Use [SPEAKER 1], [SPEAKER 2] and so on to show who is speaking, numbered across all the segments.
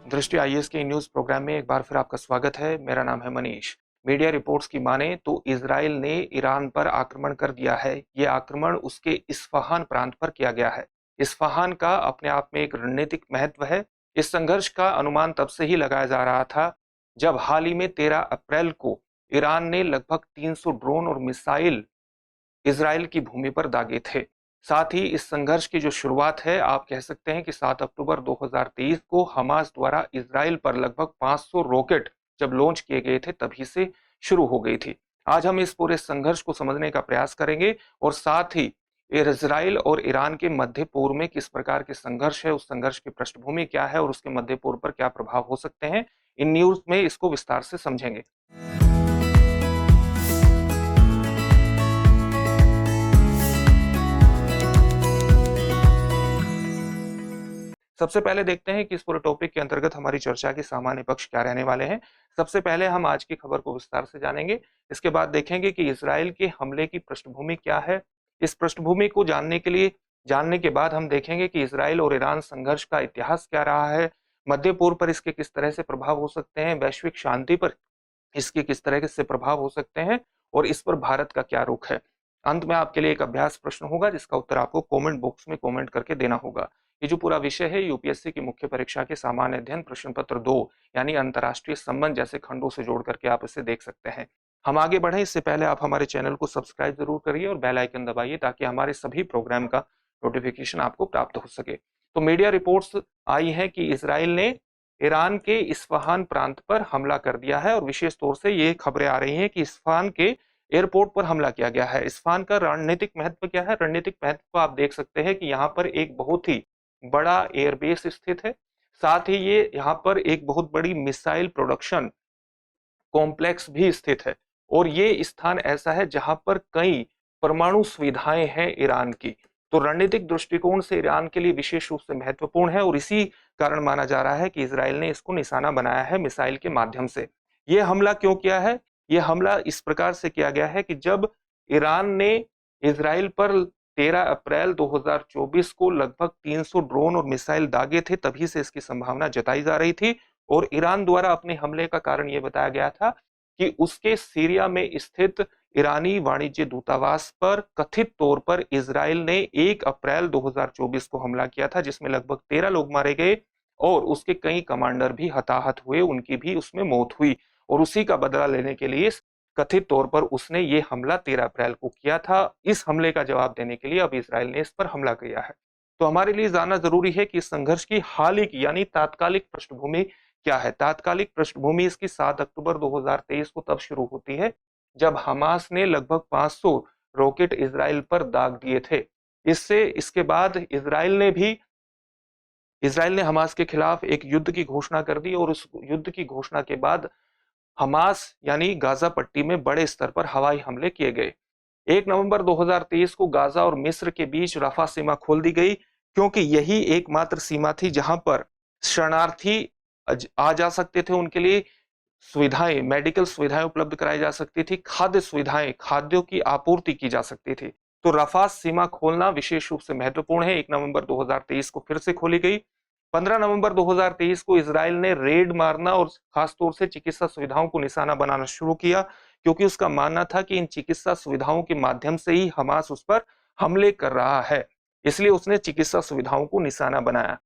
[SPEAKER 1] दृष्टि आईएएस के news programme में एक बार फिर आपका स्वागत है। मेरा नाम है मनीष। मीडिया रिपोर्ट्स की माने तो इजराइल ने ईरान पर आक्रमण कर दिया है। ये आक्रमण उसके इस्फहान प्रांत पर किया गया है। इस्फहान का अपने आप में एक रणनीतिक महत्व है। इस संघर्ष का अनुमान तब से ही लगाया जा रहा था जब हाल ही में 13 अप्रैल को ईरान ने लगभग 300 ड्रोन और मिसाइल इजराइल की भूमि पर दागे थे। साथ ही इस संघर्ष की जो शुरुआत है, आप कह सकते हैं कि 7 अक्टूबर 2023 को हमास द्वारा इजराइल पर लगभग 500 रॉकेट जब लॉन्च किए गए थे तभी से शुरू हो गई थी। आज हम इस पूरे संघर्ष को समझने का प्रयास करेंगे और साथ ही इजराइल और ईरान के मध्य पूर्व में किस प्रकार के संघर्ष है, उस संघर्ष की पृष्ठभूमि क्या है और उसके मध्य पूर्व पर क्या प्रभाव हो सकते हैं, इन न्यूज में इसको विस्तार से समझेंगे। सबसे पहले देखते हैं कि इस पूरे टॉपिक के अंतर्गत हमारी चर्चा के सामान्य पक्ष क्या रहने वाले हैं। सबसे पहले हम आज की खबर को विस्तार से जानेंगे। इसके बाद देखेंगे कि इजराइल के हमले की पृष्ठभूमि क्या है। इस पृष्ठभूमि को जानने के बाद हम देखेंगे कि इजराइल और ईरान संघर्ष का इतिहास क्या रहा है, मध्य पूर्व पर इसके किस तरह से प्रभाव हो सकते हैं, वैश्विक शांति पर इसके किस तरह से प्रभाव हो सकते हैं और इस पर भारत का क्या रुख है। अंत में आपके लिए एक अभ्यास प्रश्न होगा जिसका उत्तर आपको कमेंट बॉक्स में कमेंट करके देना होगा। ये जो पूरा विषय है यूपीएससी की मुख्य परीक्षा के सामान्य अध्ययन प्रश्न पत्र 2 यानी अंतरराष्ट्रीय संबंध जैसे खंडों से जोड़ करके आप इसे देख सकते हैं। हम आगे बढ़े इससे पहले आप हमारे चैनल को सब्सक्राइब जरूर करिए और बेल आइकन दबाइए ताकि हमारे सभी प्रोग्राम का नोटिफिकेशन आपको प्राप्त हो सके। तो मीडिया रिपोर्ट्स आई है कि इजराइल ने ईरान के इस्फहान प्रांत पर हमला कर दिया है और विशेष तौर से ये खबरें आ रही हैं कि इस्फहान के एयरपोर्ट पर हमला किया गया है। इस्फहान का रणनीतिक महत्व क्या है? रणनीतिक महत्व को आप देख सकते हैं कि यहाँ पर एक बहुत ही बड़ा एयरबेस स्थित है। साथ ही ये यहाँ पर एक बहुत बड़ी मिसाइल प्रोडक्शन कॉम्प्लेक्स भी स्थित है और ये स्थान ऐसा है जहां पर कई परमाणु सुविधाएं हैं ईरान की। तो रणनीतिक दृष्टिकोण से ईरान के लिए विशेष रूप से महत्वपूर्ण है और इसी कारण माना जा रहा है कि इजराइल ने इसको निशाना बनाया है मिसाइल के माध्यम से। यह हमला क्यों किया है? यह हमला इस प्रकार से किया गया है कि जब ईरान ने इजराइल पर 13 अप्रैल 2024 को लगभग 300 ड्रोन और मिसाइल दागे थे, तभी से इसकी संभावना जताई जा रही थी और ईरान द्वारा अपने हमले का कारण यह बताया गया था कि उसके सीरिया में स्थित ईरानी वाणिज्य दूतावास पर कथित तौर पर इजराइल ने 1 अप्रैल 2024 को हमला किया था जिसमें लगभग 13 लोग मारे गए और उसके कई कमांडर भी हताहत हुए, उनकी भी उसमें मौत हुई और उसी का बदला लेने के लिए कथित तौर पर उसने ये हमला 13 अप्रैल को किया था। इस हमले का जवाब देने के लिए अब इजराइल ने इस पर हमला किया है। तो हमारे लिए जानना जरूरी है कि इस संघर्ष की हाल ही की यानी तात्कालिक पृष्ठभूमि क्या है। तात्कालिक पृष्ठभूमि इसकी 7 अक्टूबर 2023 को तब शुरू होती है जब हमास ने लगभग 500 रॉकेट इजराइल पर दाग दिए थे। इसके बाद इजराइल ने हमास के खिलाफ एक युद्ध की घोषणा कर दी और उस युद्ध की घोषणा के बाद हमास यानी गाजा पट्टी में बड़े स्तर पर हवाई हमले किए गए। 1 नवंबर 2023 को गाजा और मिस्र के बीच रफा सीमा खोल दी गई क्योंकि यही एकमात्र सीमा थी जहां पर शरणार्थी आ जा सकते थे। उनके लिए सुविधाएं, मेडिकल सुविधाएं उपलब्ध कराई जा सकती थी, खाद्य सुविधाएं, खाद्यों की आपूर्ति की जा सकती थी। तो रफा सीमा खोलना विशेष रूप से महत्वपूर्ण है। 1 नवंबर 2023 को फिर से खोली गई। 15 नवंबर 2023 को इजराइल ने रेड मारना और खासतौर से चिकित्सा सुविधाओं को निशाना बनाना शुरू किया क्योंकि उसका मानना था कि इन चिकित्सा सुविधाओं के माध्यम से ही हमास उस पर हमले कर रहा है, इसलिए उसने चिकित्सा सुविधाओं को निशाना बनाया।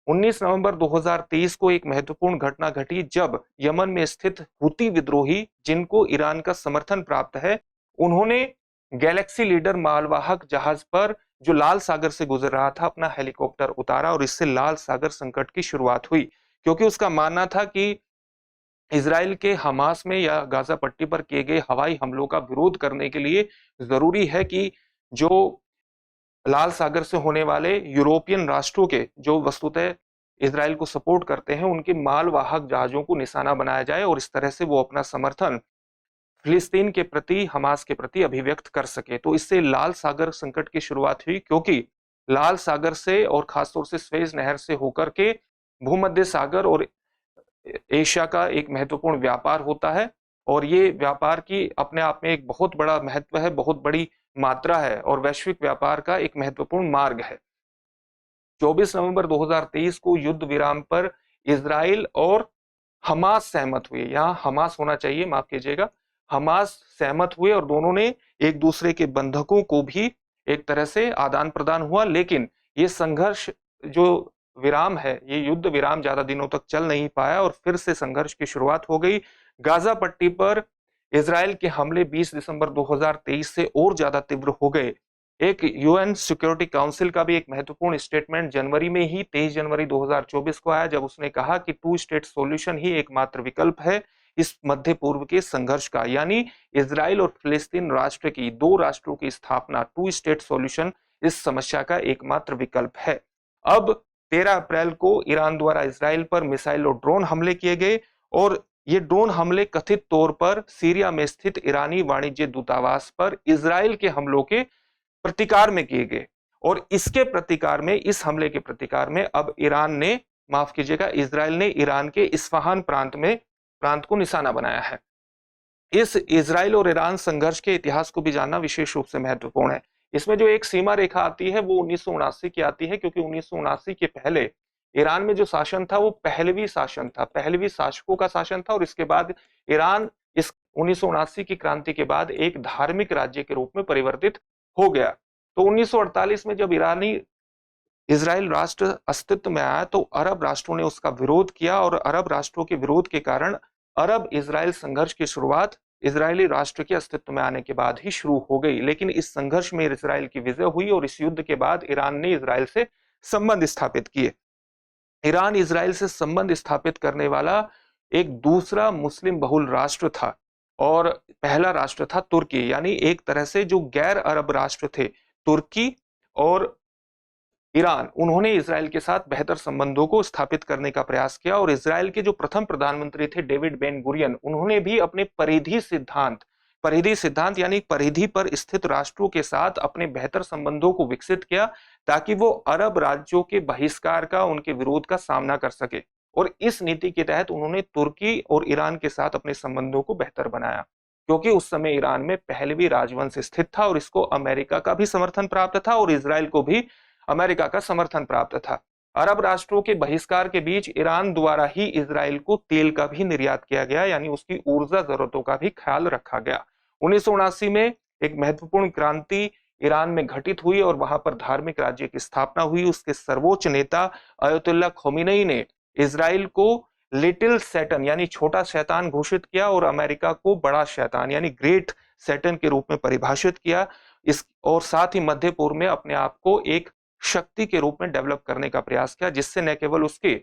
[SPEAKER 1] 19 नवंबर 2023 को एक महत्वपूर्ण घटना घटी जब यमन में स्थित हुती विद्रोही, जिनको ईरान का समर्थन प्राप्त है, उन्होंने गैलेक्सी लीडर मालवाहक जहाज पर जो लाल सागर से गुजर रहा था अपना हेलीकॉप्टर उतारा और इससे लाल सागर संकट की शुरुआत हुई क्योंकि उसका मानना था कि इजराइल के हमास में या गाजा पट्टी पर किए गए हवाई हमलों का विरोध करने के लिए जरूरी है कि जो लाल सागर से होने वाले यूरोपियन राष्ट्रों के जो वस्तुतः इजराइल को सपोर्ट करते हैं उनके मालवाहक जहाजों को निशाना बनाया जाए और इस तरह से वो अपना समर्थन फिलिस्तीन के प्रति, हमास के प्रति अभिव्यक्त कर सके। तो इससे लाल सागर संकट की शुरुआत हुई क्योंकि लाल सागर से और खासतौर से स्वेज नहर से होकर के भूमध्य सागर और एशिया का एक महत्वपूर्ण व्यापार होता है और ये व्यापार की अपने आप में एक बहुत बड़ा महत्व है, बहुत बड़ी मात्रा है और वैश्विक व्यापार का एक महत्वपूर्ण मार्ग है। 24 नवंबर 2023 को युद्ध विराम पर इजराइल और हमास सहमत हुए, यहाँ हमास होना चाहिए, माफ कीजिएगा, हमास सहमत हुए और दोनों ने एक दूसरे के बंधकों को भी एक तरह से आदान प्रदान हुआ। लेकिन ये संघर्ष जो विराम है, ये युद्ध विराम ज्यादा दिनों तक चल नहीं पाया और फिर से संघर्ष की शुरुआत हो गई। गाजा पट्टी पर इजराइल के हमले 20 दिसंबर 2023 से और ज्यादा तीव्र हो गए। एक यूएन सिक्योरिटी काउंसिल का भी एक महत्वपूर्ण स्टेटमेंट जनवरी में ही 23 जनवरी 2024 को आया, जब उसने कहा कि टू स्टेट सॉल्यूशन ही एकमात्र विकल्प है इस मध्य पूर्व के संघर्ष का, यानी इजराइल और फिलिस्तीन राष्ट्र की, दो राष्ट्रों की स्थापना, टू स्टेट सॉल्यूशन इस समस्या का एकमात्र विकल्प है। अब 13 अप्रैल को ईरान द्वारा इजराइल पर मिसाइल और ड्रोन हमले किए गए और ये ड्रोन हमले कथित तौर पर सीरिया में स्थित ईरानी वाणिज्य दूतावास पर इजराइल के हमलों के प्रतिकार में किए गए। और इसके प्रतिकार में, इस हमले के प्रतिकार में अब ईरान ने, माफ कीजिएगा, इजराइल ने ईरान के इस्फहान प्रांत को निशाना बनाया है। इस इजराइल और ईरान संघर्ष के इतिहास को भी जानना विशेष रूप से महत्वपूर्ण है। इसमें जो एक सीमा रेखा आती है वो 1979 की आती है, क्योंकि 1979 के पहले ईरान में जो शासन था वो पहलवी शासन था, पहलवी शासकों का शासन था। और इसके बाद ईरान इस 1979 की क्रांति के बाद एक धार्मिक राज्य के रूप में परिवर्तित हो गया। तो 1948 में जब इजराइल राष्ट्र अस्तित्व में आया तो अरब राष्ट्रों ने उसका विरोध किया और अरब राष्ट्रों के विरोध के कारण अरब इजराइल संघर्ष की शुरुआत इजरायली राष्ट्र के अस्तित्व में आने के बाद ही शुरू हो गई। लेकिन इस संघर्ष में इजराइल की विजय हुई और इस युद्ध के बाद ईरान ने इजराइल से संबंध स्थापित किए। ईरान इजराइल से संबंध स्थापित करने वाला एक दूसरा मुस्लिम बहुल राष्ट्र था और पहला राष्ट्र था तुर्की, यानी एक तरह से जो गैर अरब राष्ट्र थे, तुर्की और ईरान, उन्होंने इजराइल के साथ बेहतर संबंधों को स्थापित करने का प्रयास किया। और इजराइल के जो प्रथम प्रधानमंत्री थे डेविड बेन गुरियन, उन्होंने भी अपने परिधि सिद्धांत यानी परिधि पर स्थित राष्ट्रों के साथ अपने बेहतर संबंधों को विकसित किया ताकि वो अरब राज्यों के बहिष्कार का, उनके विरोध का सामना कर सके। और इस नीति के तहत उन्होंने तुर्की और ईरान के साथ अपने संबंधों को बेहतर बनाया, क्योंकि उस समय ईरान में पहलवी राजवंश स्थित था और इसको अमेरिका का भी समर्थन प्राप्त था और इजराइल को भी अमेरिका का समर्थन प्राप्त था। अरब राष्ट्रों के बहिष्कार के बीच ईरान द्वारा ही इजराइल को तेल का भी निर्यात किया गया, यानी उसकी ऊर्जा जरूरतों का भी ख्याल रखा गया। 1979 में एक महत्वपूर्ण क्रांति ईरान में घटित हुई और वहां पर धार्मिक राज्य की स्थापना हुई। उसके सर्वोच्च नेता अयतुल्ला खोमेनी ने इजराइल को लिटिल सैटन यानी छोटा शैतान घोषित किया और अमेरिका को बड़ा शैतान यानी ग्रेट सैटन के रूप में परिभाषित किया। इस और साथ ही मध्य पूर्व में अपने आप को एक शक्ति के रूप में डेवलप करने का प्रयास किया, जिससे न केवल उसके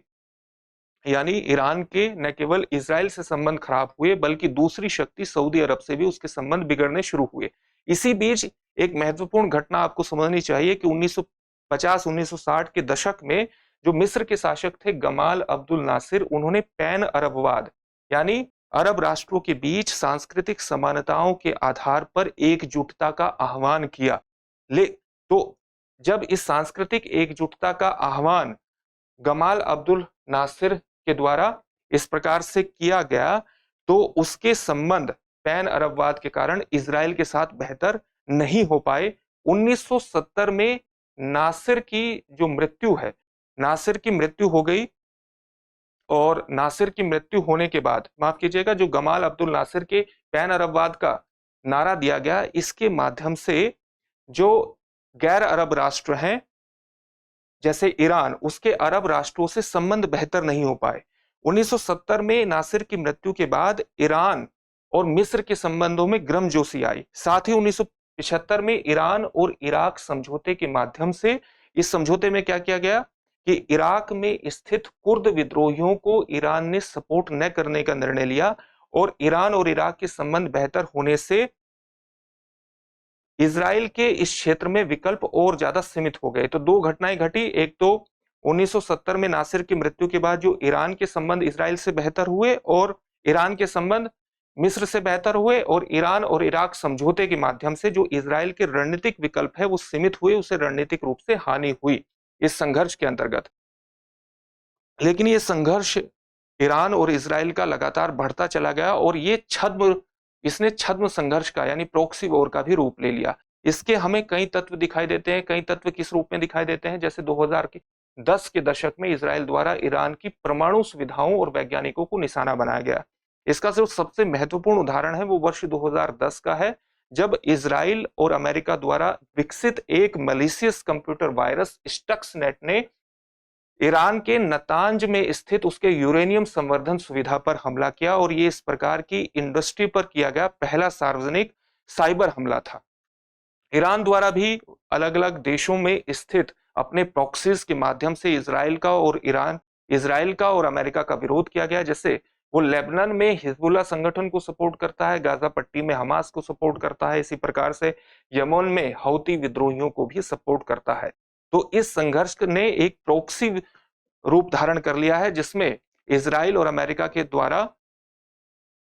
[SPEAKER 1] यानी ईरान के न केवल इजराइल से संबंध खराब हुए बल्कि दूसरी शक्ति सऊदी अरब से भी उसके संबंध बिगड़ने शुरू हुए। इसी बीच एक महत्वपूर्ण घटना आपको समझनी चाहिए कि 1950-1960 के दशक में जो मिस्र के शासक थे गमाल अब्दुल नासिर, उन्होंने पैन अरबवाद यानी अरब राष्ट्रों के बीच सांस्कृतिक समानताओं के आधार पर एकजुटता का आह्वान किया। तो जब इस सांस्कृतिक एकजुटता का आह्वान गमाल अब्दुल नासिर के द्वारा इस प्रकार से किया गया तो उसके संबंध पैन अरबवाद के कारण इजराइल के साथ बेहतर नहीं हो पाए। 1970 में नासिर की जो मृत्यु है, नासिर की मृत्यु हो गई और नासिर की मृत्यु होने के बाद, माफ कीजिएगा, जो गमाल अब्दुल नासिर के पैन अरबवाद का नारा दिया गया, इसके माध्यम से जो गैर अरब राष्ट्र हैं जैसे ईरान, उसके अरब राष्ट्रों से संबंध बेहतर नहीं हो पाए। 1970 में नासिर की मृत्यु के बाद ईरान और मिस्र के संबंधों में गर्मजोशी आई। साथ ही 1975 में ईरान और इराक समझौते के माध्यम से, इस समझौते में क्या किया गया कि इराक में स्थित कुर्द विद्रोहियों को ईरान ने सपोर्ट न करने का निर्णय लिया और ईरान और इराक के संबंध बेहतर होने से इजराइल के इस क्षेत्र में विकल्प और ज्यादा सीमित हो गए। तो दो घटनाएं घटी, एक तो 1970 में नासिर की मृत्यु के बाद जो ईरान के संबंध इजराइल से बेहतर हुए और ईरान के संबंध मिस्र से बेहतर हुए, और ईरान और इराक समझौते के माध्यम से जो इजराइल के रणनीतिक विकल्प है वो सीमित हुए, उसे रणनीतिक रूप से हानि हुई इस संघर्ष के अंतर्गत। लेकिन ये संघर्ष ईरान और इजराइल का लगातार बढ़ता चला गया और इसने छद्म संघर्ष का यानी प्रॉक्सी वॉर का भी रूप ले लिया। इसके हमें कई तत्व दिखाई देते हैं। कई तत्व किस रूप में दिखाई देते हैं? जैसे 2010 के दशक में इजराइल द्वारा ईरान की परमाणु सुविधाओं और वैज्ञानिकों को निशाना बनाया गया। इसका जो सबसे महत्वपूर्ण उदाहरण है वो वर्ष 2010 का है, जब इजराइल और अमेरिका द्वारा विकसित एक मलिशियस कंप्यूटर वायरस स्टक्सनेट ने ईरान के नतांज में स्थित उसके यूरेनियम संवर्धन सुविधा पर हमला किया, और ये इस प्रकार की इंडस्ट्री पर किया गया पहला सार्वजनिक साइबर हमला था। ईरान द्वारा भी अलग अलग देशों में स्थित अपने प्रॉक्सीज के माध्यम से इजराइल का और अमेरिका का विरोध किया गया। जैसे वो लेबनान में हिजबुल्लाह संगठन को सपोर्ट करता है, गाजा पट्टी में हमास को सपोर्ट करता है, इसी प्रकार से यमन में हौती विद्रोहियों को भी सपोर्ट करता है। तो इस संघर्ष ने एक प्रॉक्सी रूप धारण कर लिया है, जिसमें इजराइल और अमेरिका के द्वारा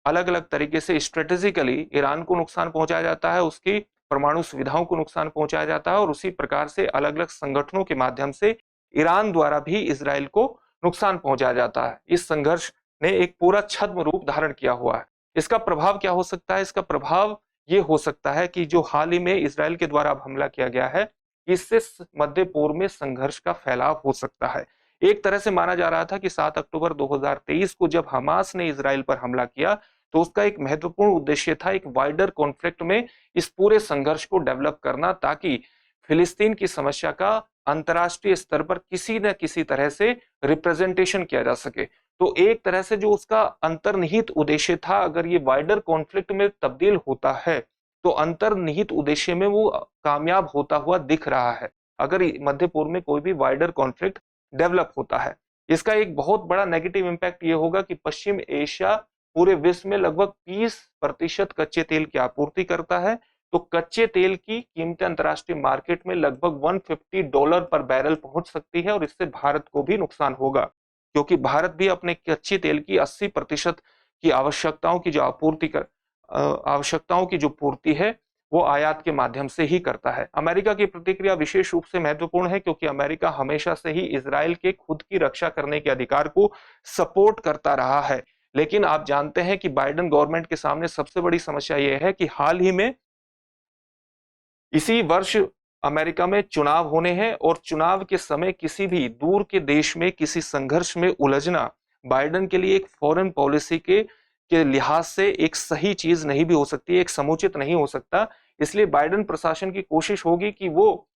[SPEAKER 1] अलग अलग तरीके से स्ट्रेटेजिकली ईरान को नुकसान पहुंचाया जाता है, उसकी परमाणु सुविधाओं को नुकसान पहुंचाया जाता है, और उसी प्रकार से अलग अलग संगठनों के माध्यम से ईरान द्वारा भी इजराइल को नुकसान पहुंचाया जाता है। इस संघर्ष ने एक पूरा छद्म रूप धारण किया हुआ है। इसका प्रभाव क्या हो सकता है? इसका प्रभाव ये हो सकता है कि जो हाल ही में इजराइल के द्वारा हमला किया गया है, इससे मध्य पूर्व में संघर्ष का फैलाव हो सकता है। एक तरह से माना जा रहा था कि 7 अक्टूबर 2023 को जब हमास ने इजराइल पर हमला किया, तो उसका एक महत्वपूर्ण उद्देश्य था एक वाइडर कॉन्फ्लिक्ट में इस पूरे संघर्ष को डेवलप करना, ताकि फिलिस्तीन की समस्या का अंतर्राष्ट्रीय स्तर पर किसी न किसी तरह से रिप्रेजेंटेशन किया जा सके। तो एक तरह से जो उसका अंतर्निहित उद्देश्य था, अगर ये वाइडर कॉन्फ्लिक्ट में तब्दील होता है तो अंतर्निहित उद्देश्य में वो कामयाब होता हुआ दिख रहा है, अगर मध्य पूर्व में कोई भी वाइडर कॉन्फ्लिक्ट डेवलप होता है। इसका एक बहुत बड़ा नेगेटिव इंपैक्ट ये होगा कि पश्चिम एशिया पूरे विश्व में लगभग 30% कच्चे तेल की आपूर्ति करता है। तो कच्चे तेल की कीमतें अंतर्राष्ट्रीय मार्केट में लगभग $150 पर बैरल पहुंच सकती है, और इससे भारत को भी नुकसान होगा, क्योंकि भारत भी अपने कच्चे तेल की 80% की आवश्यकताओं की जो पूर्ति है वो आयात के माध्यम से ही करता है। अमेरिका की प्रतिक्रिया विशेष रूप से महत्वपूर्ण है, क्योंकि अमेरिका हमेशा से ही इजराइल के खुद की रक्षा करने के अधिकार को सपोर्ट करता रहा है। लेकिन आप जानते हैं कि बाइडेन गवर्नमेंट के सामने सबसे बड़ी समस्या यह है कि हाल ही में इसी वर्ष अमेरिका में चुनाव होने हैं, और चुनाव के समय किसी भी दूर के देश में किसी संघर्ष में उलझना बाइडेन के लिए एक फॉरेन पॉलिसी के लिहाज से एक सही चीज नहीं भी हो सकती, एक समुचित नहीं हो सकता। इसलिए बाइडेन प्रशासन की कोशिश होगी कि वो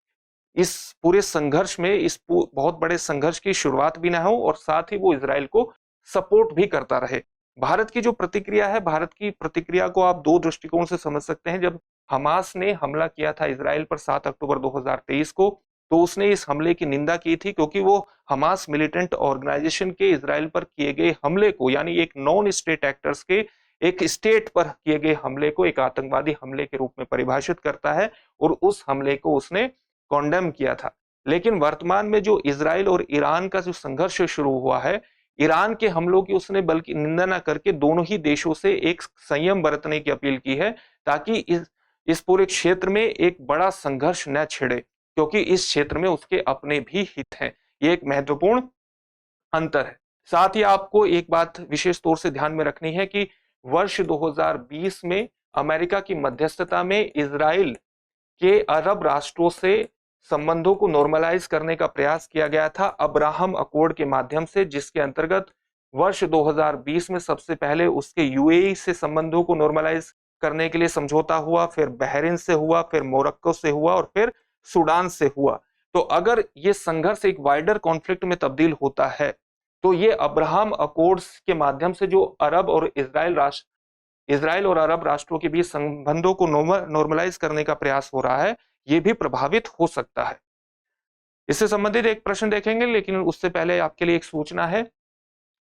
[SPEAKER 1] इस पूरे संघर्ष में बहुत बड़े संघर्ष की शुरुआत भी ना हो, और साथ ही वो इजराइल को सपोर्ट भी करता रहे। भारत की जो प्रतिक्रिया है, भारत की प्रतिक्रिया को आप दो दृष्टिकोण से समझ सकते हैं। जब हमास ने हमला किया था इजराइल पर 7 अक्टूबर 2023 को, तो उसने इस हमले की निंदा की थी, क्योंकि वो हमास मिलिटेंट ऑर्गेनाइजेशन के इजराइल पर किए गए हमले को, यानी एक नॉन स्टेट एक्टर्स के एक स्टेट पर किए गए हमले को एक आतंकवादी हमले के रूप में परिभाषित करता है, और उस हमले को उसने कॉन्डेम किया था। लेकिन वर्तमान में जो इजराइल और ईरान का जो संघर्ष शुरू हुआ है, ईरान के हमलों की उसने बल्कि निंदा न करके दोनों ही देशों से एक संयम बरतने की अपील की है, ताकि इस पूरे क्षेत्र में एक बड़ा संघर्ष न छिड़े, क्योंकि इस क्षेत्र में उसके अपने भी हित हैं। ये एक महत्वपूर्ण अंतर है। साथ ही आपको एक बात विशेष तौर से ध्यान में रखनी है कि वर्ष 2020 में अमेरिका की मध्यस्थता में इजराइल के अरब राष्ट्रों से संबंधों को नॉर्मलाइज करने का प्रयास किया गया था अब्राहम अकॉर्ड के माध्यम से, जिसके अंतर्गत वर्ष 2020 में सबसे पहले उसके यूएई से संबंधों को नॉर्मलाइज करने के लिए समझौता हुआ, फिर बहरीन से हुआ, फिर मोरक्को से हुआ, और फिर सूडान से हुआ। तो अगर ये संघर्ष एक वाइडर कॉन्फ्लिक्ट में तब्दील होता है, तो ये अब्राहम अकॉर्ड्स के माध्यम से जो इजराइल और अरब राष्ट्रों के बीच संबंधों को नॉर्मलाइज करने का प्रयास हो रहा है, ये भी प्रभावित हो सकता है। इससे संबंधित एक प्रश्न देखेंगे, लेकिन उससे पहले आपके लिए एक सूचना है।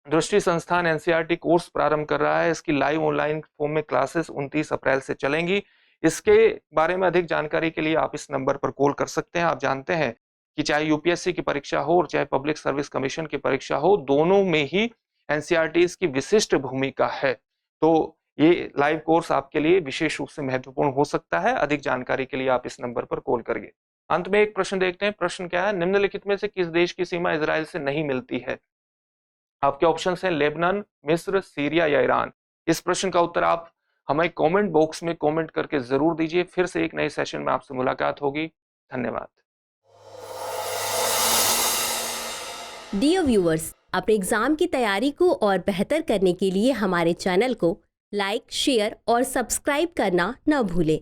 [SPEAKER 1] दृष्टि संस्थान एनसीईआरटी कोर्स प्रारंभ कर रहा है। इसकी लाइव ऑनलाइन फॉर्म में क्लासेस 29 अप्रैल से चलेंगी। इसके बारे में अधिक जानकारी के लिए आप इस नंबर पर कॉल कर सकते हैं। आप जानते हैं कि चाहे यूपीएससी की परीक्षा हो और चाहे पब्लिक सर्विस कमीशन की परीक्षा हो, दोनों में ही एनसीईआरटी की विशिष्ट भूमिका है। तो ये लाइव कोर्स आपके लिए विशेष रूप से महत्वपूर्ण हो सकता है। अधिक जानकारी के लिए आप इस नंबर पर कॉल करिए। अंत में एक प्रश्न देखते हैं। प्रश्न क्या है? निम्नलिखित में से किस देश की सीमा इजराइल से नहीं मिलती है? आपके ऑप्शंस हैं लेबनान, मिस्र, सीरिया या ईरान। इस प्रश्न का उत्तर आप हमें कमेंट बॉक्स में कमेंट करके जरूर दीजिए। फिर से एक नए सेशन में आपसे मुलाकात होगी। धन्यवाद।
[SPEAKER 2] डियर व्यूअर्स, अपने एग्जाम की तैयारी को और बेहतर करने के लिए हमारे चैनल को लाइक, शेयर और सब्सक्राइब करना न भूलें।